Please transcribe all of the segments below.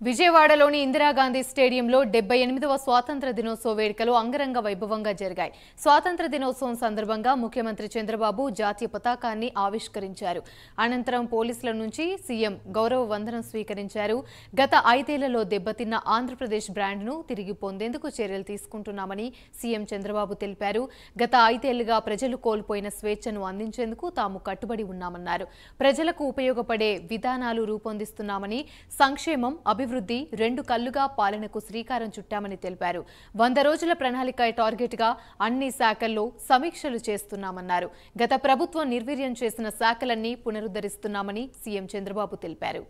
విజయవాడలోని ఇందిరాగాంధీ స్టేడియంలో 78వ స్వాతంత్ర దినోత్సవ వేడుకలు అంగరంగ వైభవంగా జరిగాయి. స్వాతంత్ర దినోత్సవం సందర్భంగా ముఖ్యమంత్రి చంద్రబాబు జాతీయ పతాకాన్ని ఆవిష్కరించారు. అనంతరం పోలీసుల నుంచి సీఎం గౌరవ వందనం స్వీకరించారు. గత 5 ఏళ్లలో దెబ్బతిన్న ఆంధ్రప్రదేశ్ బ్రాండ్ను తిరిగి పొందేందుకు చర్యలు తీసుకుంటున్నామని సీఎం చంద్రబాబు తెలిపారు. గత 5 ఏళ్లుగా ప్రజలు కోల్పోయిన స్వేచ్ఛను అందించేందుకు తాము కట్టుబడి ఉన్నామన్నారు. ప్రజలకు ఉపయోగపడే విధానాలు రూపొందిస్తున్నామని, సంక్షేమం అభివృద్ధి 2 కళ్లుగా పాలనకు శ్రీకారం చుట్టామని తెలిపారు. 100 రోజుల ప్రణాళిక టార్గెట్గా అన్ని శాఖల్లో సమీక్షలు చేస్తున్నామన్నారు. గత ప్రభుత్వం నిర్వీర్యం చేసిన శాఖలన్నీ పునరుద్ధరిస్తున్నామని సీఎం చంద్రబాబు తెలిపారు.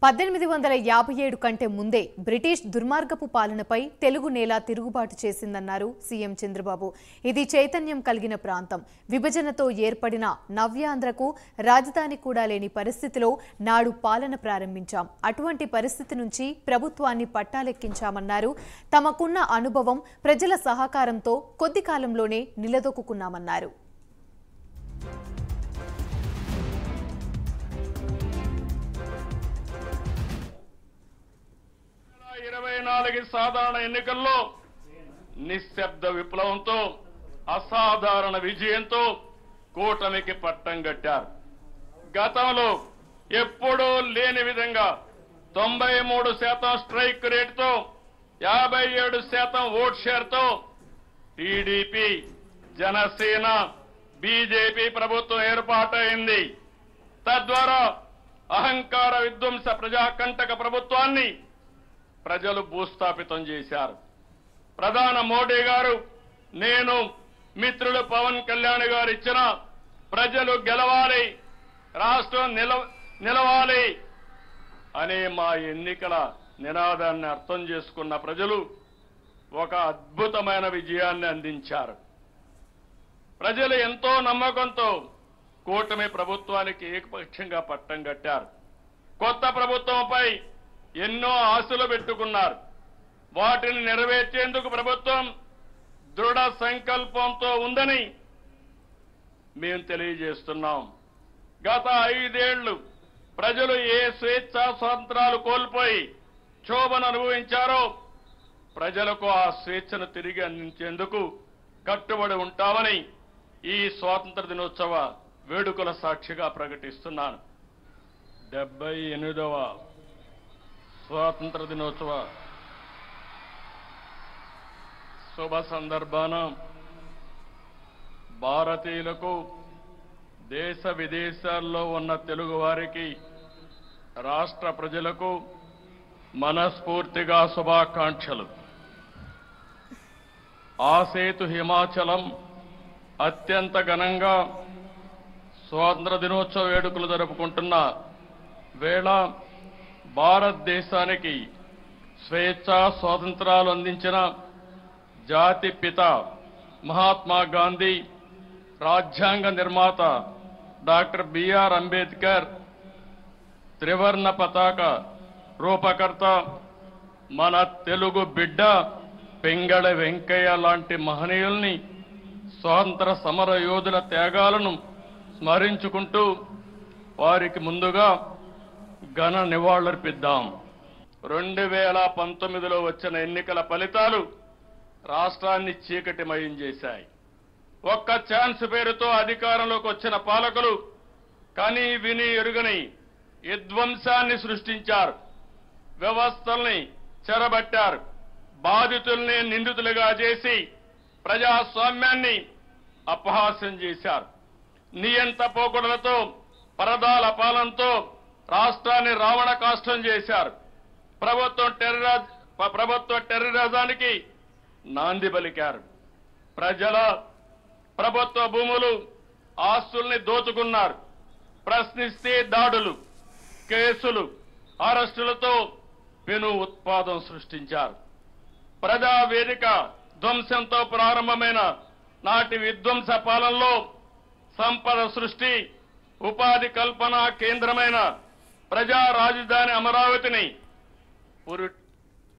1857 కంటే ముందే బ్రిటిష్ దుర్మార్గపు పాలనపై తెలుగు నేల తిరుగుబాటు చేసిందన్నారు సీఎం చంద్రబాబు. ఇది చైతన్యం కలిగిన ప్రాంతం. విభజనతో ఏర్పడిన నవ్యాంధ్రకు రాజధాని కూడా లేని పరిస్థితిలో నాడు పాలన ప్రారంభించాం. అటువంటి పరిస్థితి నుంచి ప్రభుత్వాన్ని పట్టాలెక్కించామన్నారు. తమకున్న అనుభవం, ప్రజల సహకారంతో కొద్ది కాలంలోనే నిలదొక్కున్నామన్నారు. 24 సాధారణ ఎన్నికల్లో నిశ్శబ్ద విప్లవంతో అసాధారణ విజయంతో కూటమికి పట్టం కట్టారు. గతంలో ఎప్పుడూ లేని విధంగా 93% స్ట్రైక్ రేటుతో 57% ఓట్ షేర్తో టీడీపీ, జనసేన, బీజేపీ ప్రభుత్వం ఏర్పాటైంది. తద్వారా అహంకార విధ్వంస ప్రజాకంటక ప్రభుత్వాన్ని ప్రజలు భూస్థాపితం చేశారు. ప్రధాని మోడీ గారు, నేను, మిత్రులు పవన్ కళ్యాణ్ గారు ఇచ్చిన ప్రజలు గెలవాలి, రాష్ట్రం నిలవాలి అనే మా ఎన్నికల నినాదాన్ని అర్థం చేసుకున్న ప్రజలు ఒక అద్భుతమైన విజయాన్ని అందించారు. ప్రజలు ఎంతో నమ్మకంతో కూటమి ప్రభుత్వానికి ఏకపక్షంగా పట్టం కట్టారు. కొత్త ప్రభుత్వంపై ఎన్నో ఆశలు పెట్టుకున్నారు. వాటిని నెరవేర్చేందుకు ప్రభుత్వం దృఢ సంకల్పంతో ఉందని మేము తెలియజేస్తున్నాం. గత 5 ఏళ్లు ప్రజలు ఏ స్వేచ్ఛా స్వాతంత్రాలు కోల్పోయి క్షోభను అనుభవించారో ప్రజలకు ఆ స్వేచ్ఛను తిరిగి అందించేందుకు కట్టుబడి ఉంటామని ఈ స్వాతంత్ర దినోత్సవ వేడుకల సాక్షిగా ప్రకటిస్తున్నాను. 78వ స్వాతంత్ర దినోత్సవ శుభ సందర్భాన భారతీయులకు, దేశ విదేశాల్లో ఉన్న తెలుగు వారికి, రాష్ట్ర ప్రజలకు మనస్ఫూర్తిగా శుభాకాంక్షలు. ఆ సేతు హిమాచలం అత్యంత ఘనంగా స్వాతంత్ర దినోత్సవ వేడుకలు జరుపుకుంటున్న వేళ భారతదేశానికి స్వేచ్ఛా స్వాతంత్రాలు అందించిన జాతి పిత మహాత్మా గాంధీ, రాజ్యాంగ నిర్మాత డాక్టర్ బిఆర్ అంబేద్కర్, త్రివర్ణ పతాక రూపకర్త మన తెలుగు బిడ్డ పింగళ వెంకయ్య లాంటి మహనీయుల్ని, స్వాతంత్ర సమర యోధుల త్యాగాలను స్మరించుకుంటూ వారికి ముందుగా ఘన నివాళులర్పిద్దాం. 2019లో వచ్చిన ఎన్నికల ఫలితాలు రాష్ట్రాన్ని చీకటిమయం చేశాయి. ఒక్క ఛాన్స్ పేరుతో అధికారంలోకి వచ్చిన పాలకులు కని విని ఎరుగని విధ్వంసాన్ని సృష్టించారు. వ్యవస్థల్ని చెరబట్టారు. బాధితుల్ని నిందితులుగా చేసి ప్రజాస్వామ్యాన్ని అపహాస్యం చేశారు. నియంత పోకడలతో, పరదాల పాలనతో రాష్ట్రాన్ని రావణ కాష్టం చేశారు. ప్రభుత్వ టెర్రరిజానికి నాంది పలికారు. ప్రజల ప్రభుత్వ భూములు, ఆస్తుల్ని దోచుకున్నారు. ప్రశ్నిస్తే దాడులు, కేసులు, అరెస్టులతో పెను ఉత్పాదం సృష్టించారు. ప్రజావేదిక ధ్వంసంతో ప్రారంభమైన నాటి విధ్వంస పాలనలో సంపద సృష్టి, ఉపాధి కల్పన కేంద్రమైన ప్రజా రాజధాని అమరావతిని